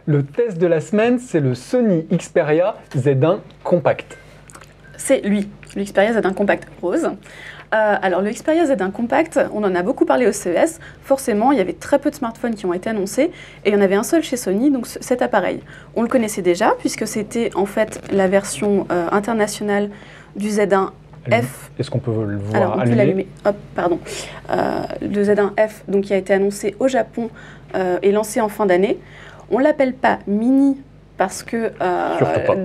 Le test de la semaine, c'est le Sony Xperia Z1 Compact. C'est lui, le Xperia Z1 Compact rose. Alors le Xperia Z1 Compact, on en a beaucoup parlé au CES. Forcément, il y avait très peu de smartphones qui ont été annoncés et il y en avait un seul chez Sony, donc cet appareil. On le connaissait déjà puisque c'était en fait la version internationale du Z1 F. Est-ce qu'on peut le voir? Alors, on peut l'allumer. Hop, pardon. Le Z1 F, donc, qui a été annoncé au Japon et lancé en fin d'année. On ne l'appelle pas mini parce que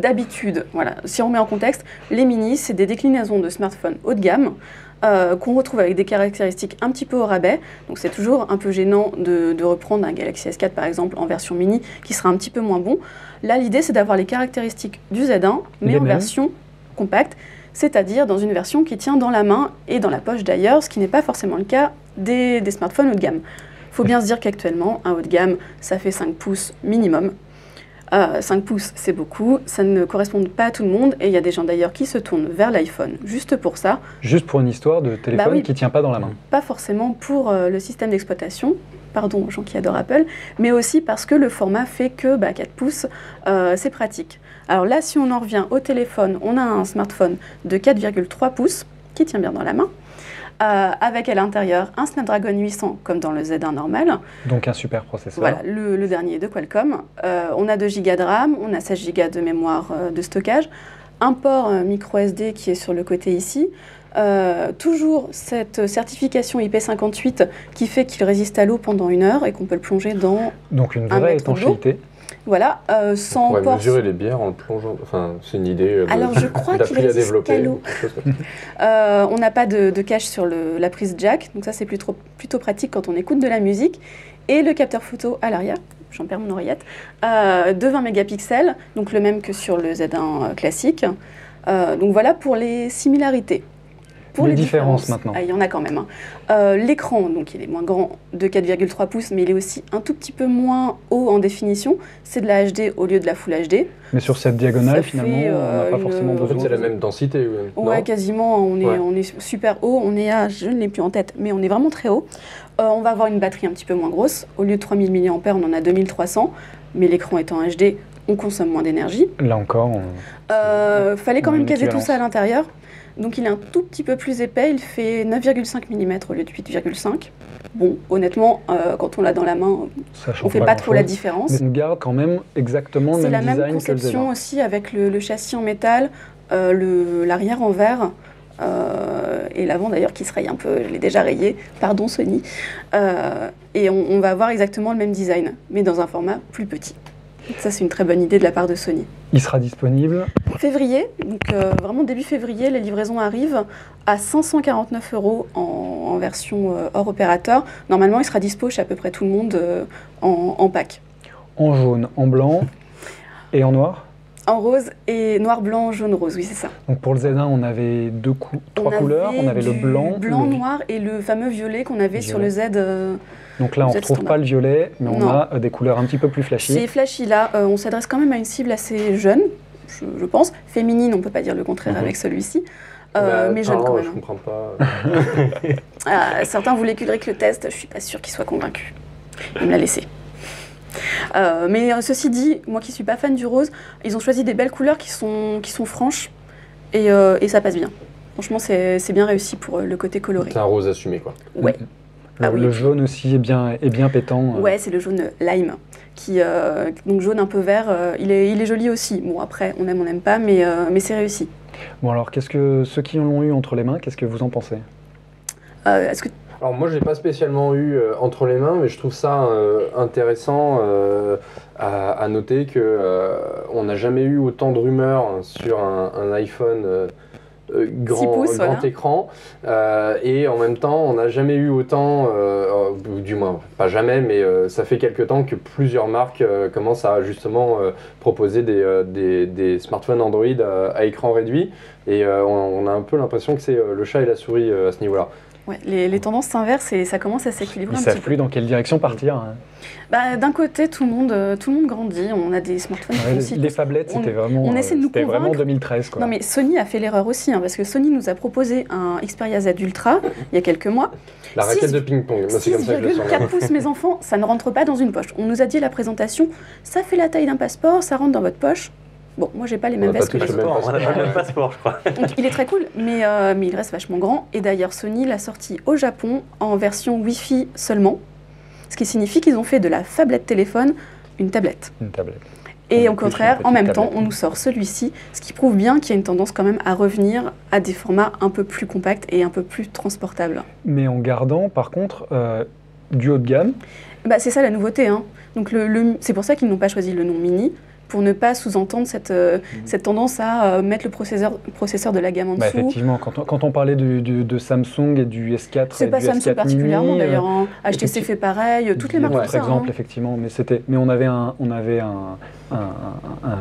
d'habitude, voilà, si on remet en contexte, les mini, c'est des déclinaisons de smartphones haut de gamme qu'on retrouve avec des caractéristiques un petit peu au rabais. Donc c'est toujours un peu gênant de reprendre un Galaxy S4 par exemple en version mini qui sera un petit peu moins bon. Là, l'idée, c'est d'avoir les caractéristiques du Z1, mais en version compacte, c'est-à-dire dans une version qui tient dans la main et dans la poche d'ailleurs, ce qui n'est pas forcément le cas des smartphones haut de gamme. Il faut bien se dire qu'actuellement, un haut de gamme, ça fait 5 pouces minimum. 5 pouces, c'est beaucoup, ça ne correspond pas à tout le monde, et il y a des gens d'ailleurs qui se tournent vers l'iPhone juste pour ça. Juste pour une histoire de téléphone qui ne tient pas dans la main. Pas forcément pour le système d'exploitation, pardon aux gens qui adorent Apple, mais aussi parce que le format fait que 4 pouces, c'est pratique. Alors là, si on en revient au téléphone, on a un smartphone de 4,3 pouces qui tient bien dans la main, avec à l'intérieur un Snapdragon 800 comme dans le Z1 normal. Donc un super processeur. Voilà, le dernier de Qualcomm. On a 2 Go de RAM, on a 16 Go de mémoire de stockage, un port micro SD qui est sur le côté ici. Toujours cette certification IP58 qui fait qu'il résiste à l'eau pendant 1 heure et qu'on peut le plonger dans donc une vraie étanchéité. Voilà, sans port. On pourrait mesurer les bières en le plongeant. Enfin, c'est une idée. Alors je crois qu'il résiste à l'eau. On n'a pas de cache sur la prise jack, donc ça c'est plutôt pratique quand on écoute de la musique. Et le capteur photo à l'arrière, j'en perds mon oreillette, de 20 mégapixels, donc le même que sur le Z1 classique. Donc voilà pour les similarités. Pour les différences maintenant. Il y en a quand même. L'écran, donc il est moins grand de 4,3 pouces, mais il est aussi un tout petit peu moins haut en définition. C'est de la HD au lieu de la Full HD. Mais sur cette diagonale, finalement, on n'a pas forcément besoin. En fait, c'est la même densité. Ouais, quasiment. On est super haut. On est à, je ne l'ai plus en tête, mais on est vraiment très haut. On va avoir une batterie un petit peu moins grosse. Au lieu de 3000 mAh, on en a 2300. Mais l'écran étant HD, on consomme moins d'énergie. Là encore, fallait quand même caser tout ça à l'intérieur. Donc il est un tout petit peu plus épais, il fait 9,5 mm au lieu de 8,5. Bon, honnêtement, quand on l'a dans la main, on ne fait pas trop la différence. Mais on garde quand même exactement le même design que le Z1. C'est la même conception aussi avec le châssis en métal, l'arrière en verre, et l'avant d'ailleurs qui se raye un peu, je l'ai déjà rayé, pardon Sony. Et on va avoir exactement le même design, mais dans un format plus petit. Ça, c'est une très bonne idée de la part de Sony. Il sera disponible février, donc vraiment début février, les livraisons arrivent à 549 € en version hors opérateur. Normalement, il sera dispo chez à peu près tout le monde en pack. En jaune, en blanc et en noir? En rose et noir, blanc, jaune, rose, oui, c'est ça. Donc pour le Z1, on avait trois couleurs. On avait le blanc, noir et le fameux violet qu'on avait sur le Z. Donc là, on ne retrouve pas le violet, mais on a des couleurs un petit peu plus flashy. C'est flashy, là. On s'adresse quand même à une cible assez jeune, je pense. Féminine, on ne peut pas dire le contraire avec celui-ci. Mais jeune quand même. Je ne comprends pas. Certains voulaient qu'Ulrich le teste. Je ne suis pas sûre qu'il soit convaincu. Il me l'a laissé. Mais ceci dit, moi qui ne suis pas fan du rose, ils ont choisi des belles couleurs qui sont franches et ça passe bien. Franchement, c'est bien réussi pour le côté coloré. C'est un rose assumé, quoi. Ouais. Le jaune aussi est bien pétant. Ouais, c'est le jaune lime, donc jaune un peu vert. Il est joli aussi. Bon, après, on aime, on n'aime pas, mais c'est réussi. Bon, alors, ceux qui l'ont eu entre les mains, qu'est-ce que vous en pensez? Alors moi, je l'ai pas spécialement eu entre les mains, mais je trouve ça intéressant à noter qu'on n'a jamais eu autant de rumeurs sur un iPhone grand écran, et en même temps, on n'a jamais eu autant, du moins pas jamais, mais ça fait quelques temps que plusieurs marques commencent à justement proposer des smartphones Android à écran réduit. Et on a un peu l'impression que c'est le chat et la souris à ce niveau-là. Ouais, les tendances s'inversent et ça commence à s'équilibrer un petit peu. Ils savent plus dans quelle direction partir. Hein. D'un côté, tout le monde grandit. On a des smartphones aussi. Les phablettes, c'était vraiment, on essaie de nous convaincre. Vraiment 2013. Quoi. Non, mais Sony a fait l'erreur aussi, parce que Sony nous a proposé un Xperia Z Ultra il y a quelques mois. La raquette de ping-pong, c'est comme ça que je le sens. 4 pouces, mes enfants, ça ne rentre pas dans une poche. On nous a dit à la présentation, ça fait la taille d'un passeport, ça rentre dans votre poche. Bon, moi, j'ai pas les mêmes vestes que les autres. On n'a pas le même passeport, je crois. Donc, il est très cool, mais il reste vachement grand. Et d'ailleurs, Sony l'a sorti au Japon en version Wi-Fi seulement, ce qui signifie qu'ils ont fait de la phablette téléphone une tablette. Une tablette. Et au contraire, en même temps, on nous sort celui-ci, ce qui prouve bien qu'il y a une tendance quand même à revenir à des formats un peu plus compacts et un peu plus transportables. Mais en gardant, par contre, du haut de gamme. C'est ça la nouveauté. Hein. Donc c'est pour ça qu'ils n'ont pas choisi le nom Mini, pour ne pas sous-entendre cette tendance à mettre le processeur de la gamme en dessous. Effectivement, quand on parlait de Samsung et du S4, c'est pas Samsung S4 particulièrement Mini, d'ailleurs. HTC fait pareil, toutes les marques font ça. Par exemple, effectivement, mais on avait un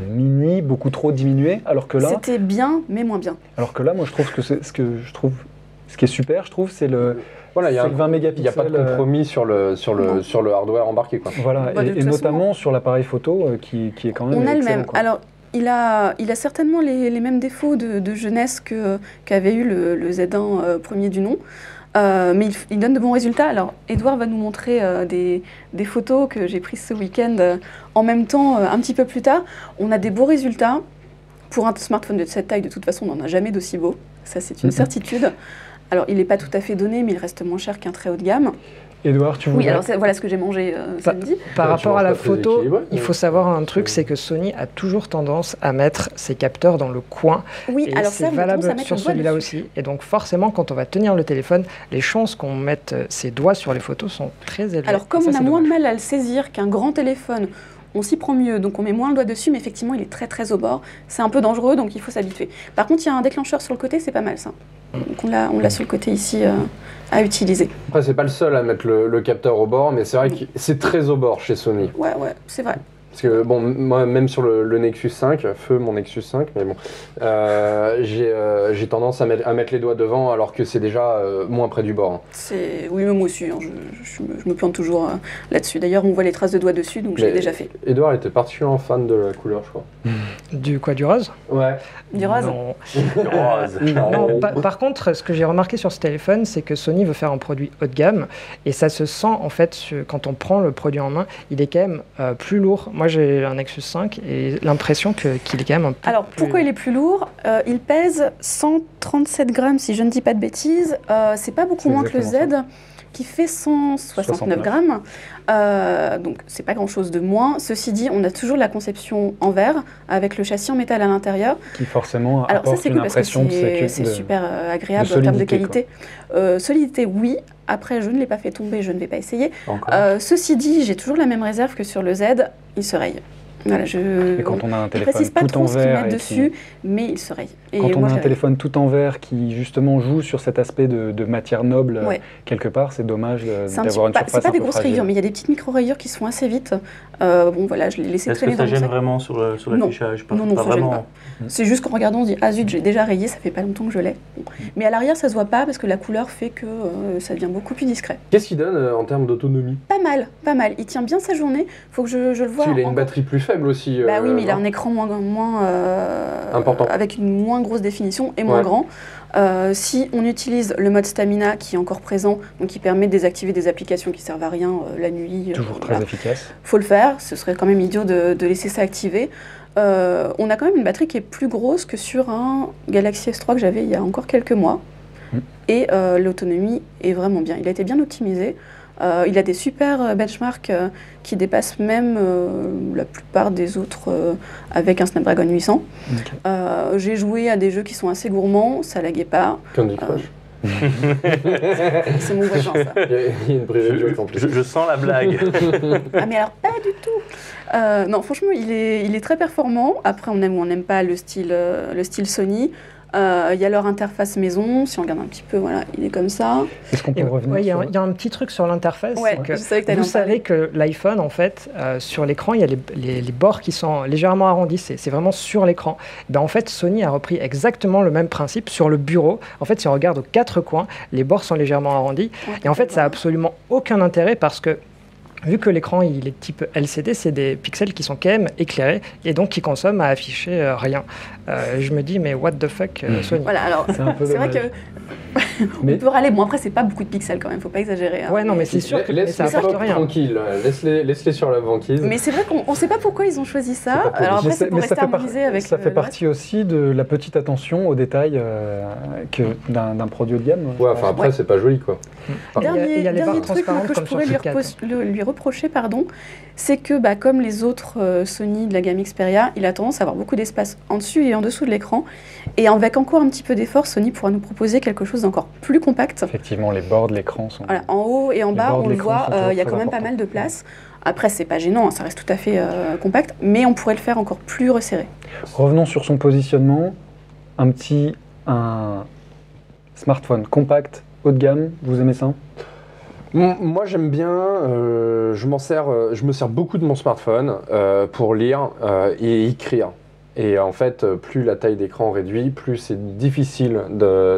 Mini beaucoup trop diminué, alors que là. C'était bien, mais moins bien. Alors que là, moi, je trouve que ce qui est super, je trouve, c'est le. Voilà, il y a 20 mégapixels. Il n'y a pas de compromis sur le hardware embarqué. Quoi. Voilà, et notamment sur l'appareil photo qui est quand même. On a le même. Quoi. Alors, il a certainement les mêmes défauts de jeunesse qu'avait eu le Z1 premier du nom. Mais il donne de bons résultats. Alors, Edouard va nous montrer des photos que j'ai prises ce week-end en même temps, un petit peu plus tard. On a des beaux résultats. Pour un smartphone de cette taille, de toute façon, on n'en a jamais d'aussi beau. Ça, c'est une certitude. Alors, il n'est pas tout à fait donné, mais il reste moins cher qu'un très haut de gamme. Edouard, tu voulais... Oui, alors voilà ce que j'ai mangé samedi. Par rapport à la photo, il faut savoir un truc, c'est que Sony a toujours tendance à mettre ses capteurs dans le coin. Oui, et alors c'est valable sur celui-là aussi. Et donc forcément, quand on va tenir le téléphone, les chances qu'on mette ses doigts sur les photos sont très élevées. Alors comme on a moins de mal à le saisir qu'un grand téléphone, on s'y prend mieux, donc on met moins le doigt dessus, mais effectivement, il est très très au bord. C'est un peu dangereux, donc il faut s'habituer. Par contre, il y a un déclencheur sur le côté, c'est pas mal ça. Donc on l'a sur le côté ici à utiliser. Après, c'est pas le seul à mettre le capteur au bord, mais c'est vrai que c'est très au bord chez Sony. Ouais, c'est vrai. Parce que, bon, moi, même sur le Nexus 5, feu mon Nexus 5, mais bon, j'ai tendance à mettre les doigts devant alors que c'est déjà moins près du bord. Hein. Oui, mais moi aussi, hein, je me plante toujours là-dessus. D'ailleurs, on voit les traces de doigts dessus, donc je l'ai déjà fait. Edouard était particulièrement fan de la couleur, je crois. Du quoi, du rose ? Ouais. Du rose ? Non. Non, par contre, ce que j'ai remarqué sur ce téléphone, c'est que Sony veut faire un produit haut de gamme, et ça se sent, en fait, quand on prend le produit en main, il est quand même plus lourd. Moi, j'ai un Nexus 5 et l'impression qu'il est quand même un peu Alors, pourquoi il est plus lourd ? Il pèse 137 grammes, si je ne dis pas de bêtises. C'est pas beaucoup moins que le Z, qui fait 169 grammes. Donc, c'est pas grand-chose de moins. Ceci dit, on a toujours la conception en verre, avec le châssis en métal à l'intérieur. Qui forcément Alors, ça, c'est cool parce que c'est super agréable en termes de qualité. Solidité, oui. Après, je ne l'ai pas fait tomber, je ne vais pas essayer. Ceci dit, j'ai toujours la même réserve que sur le Z, il se raye. Voilà, et quand on a un téléphone tout en verre dessus, mais il se raye. Quand on a un téléphone tout en verre qui justement joue sur cet aspect de matière noble, quelque part, c'est dommage d'avoir une surface un peu fragile. C'est pas des grosses rayures, mais il y a des petites micro-rayures qui se font assez vite. Bon, voilà, je l'ai laissé traîner dans le sac. Est-ce que ça gêne vraiment sur l'affichage ? Non, ça gêne pas. C'est juste qu'en regardant, on se dit « Ah zut, j'ai déjà rayé, ça fait pas longtemps que je l'ai. » Mais à l'arrière, ça se voit pas parce que la couleur fait que ça devient beaucoup plus discret. Qu'est-ce qu'il donne en termes d'autonomie ? Pas mal. Il tient bien sa journée. Faut que je le voie. Il a une batterie plus faible aussi. Bah oui, mais il a un écran moins important, avec une moins grosse définition et moins grand. Si on utilise le mode stamina qui est encore présent, donc qui permet de désactiver des applications qui servent à rien la nuit. Toujours très efficace. Faut le faire, ce serait quand même idiot de laisser ça activer. On a quand même une batterie qui est plus grosse que sur un Galaxy S3 que j'avais il y a encore quelques mois. Et l'autonomie est vraiment bien. Il a été bien optimisé. Il a des super benchmarks qui dépassent même la plupart des autres avec un Snapdragon 800. J'ai joué à des jeux qui sont assez gourmands, ça laguait pas. Candy Crush. C'est mon voisin, ça. Il y a une privée de jeu en plus. Je sens la blague. Ah mais alors pas du tout. Non, franchement, il est très performant. Après, on aime ou on n'aime pas le style Sony. Il y a leur interface maison, si on regarde un petit peu, voilà, il est comme ça. Est-ce qu'on peut revenir il y a un petit truc sur l'interface. Vous savez que l'iPhone, en fait, sur l'écran, il y a les bords qui sont légèrement arrondis. C'est vraiment sur l'écran. Ben, en fait, Sony a repris exactement le même principe sur le bureau. En fait, si on regarde aux 4 coins, les bords sont légèrement arrondis. Et en fait, ça n'a absolument aucun intérêt parce que vu que l'écran il est type LCD, c'est des pixels qui sont quand même éclairés et donc qui consomment à afficher rien. Je me dis, mais what the fuck, Sony. Voilà, alors c'est vrai que on peut râler. Bon, après, c'est pas beaucoup de pixels quand même, faut pas exagérer. Hein. Ouais, non, mais c'est sûr que ça apporte rien. Tranquille, laisse-les sur la banquise. Mais c'est vrai qu'on sait pas pourquoi ils ont choisi ça. Alors après, c'est pour rester harmonisé avec. Ça fait partie aussi de la petite attention aux détails d'un produit haut de gamme. Ouais, enfin après, c'est pas joli quoi. Dernier truc que je pourrais lui reprocher, c'est que comme les autres Sony de la gamme Xperia, il a tendance à avoir beaucoup d'espace en dessus et en dessous de l'écran. Et avec encore un petit peu d'effort, Sony pourra nous proposer quelque chose d'encore plus compact. Effectivement, les bords de l'écran sont... Voilà, en haut et en bas, on le voit, il y a quand même pas mal de place. Après, c'est pas gênant, ça reste tout à fait compact, mais on pourrait le faire encore plus resserré. Revenons sur son positionnement. Un smartphone compact, haut de gamme, vous aimez ça ? Moi j'aime bien, je me sers beaucoup de mon smartphone pour lire et écrire. Et en fait, plus la taille d'écran réduit, plus c'est difficile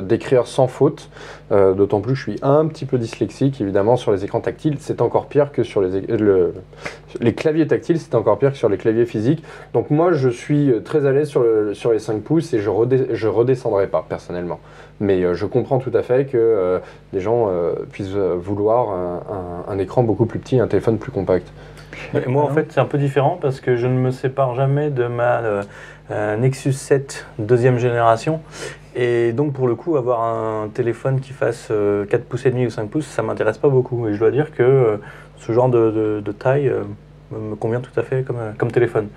d'écrire sans faute. D'autant plus que je suis un petit peu dyslexique, évidemment, sur les écrans tactiles. C'est encore pire que sur les claviers tactiles, c'est encore pire que sur les claviers physiques. Donc moi, je suis très à l'aise sur les 5 pouces et je redescendrai pas, personnellement. Mais je comprends tout à fait que les gens puissent vouloir un écran beaucoup plus petit, un téléphone plus compact. Et moi, en fait, c'est un peu différent parce que je ne me sépare jamais de ma Nexus 7 deuxième génération. Et donc, pour le coup, avoir un téléphone qui fasse 4 pouces et demi ou 5 pouces, ça ne m'intéresse pas beaucoup. Et je dois dire que ce genre de taille me convient tout à fait comme téléphone.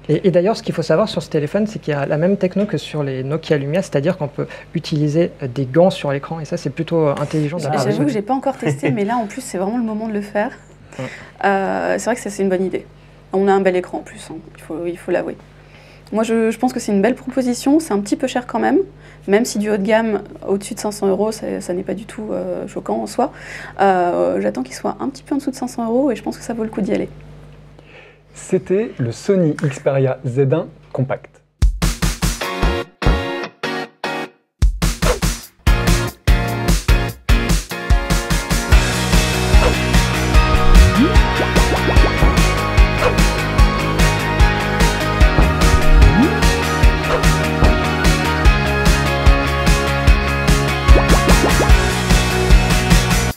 Et d'ailleurs, ce qu'il faut savoir sur ce téléphone, c'est qu'il y a la même techno que sur les Nokia Lumia, c'est-à-dire qu'on peut utiliser des gants sur l'écran. Et ça, c'est plutôt intelligent. J'avoue que je n'ai pas encore testé, mais là, en plus, c'est vraiment le moment de le faire. C'est vrai que ça, c'est une bonne idée. On a un bel écran en plus, hein. il faut l'avouer. Moi, je pense que c'est une belle proposition. C'est un petit peu cher quand même si du haut de gamme, au-dessus de 500 €, ça n'est pas du tout choquant en soi. J'attends qu'il soit un petit peu en dessous de 500 € et je pense que ça vaut le coup d'y aller. C'était le Sony Xperia Z1 Compact.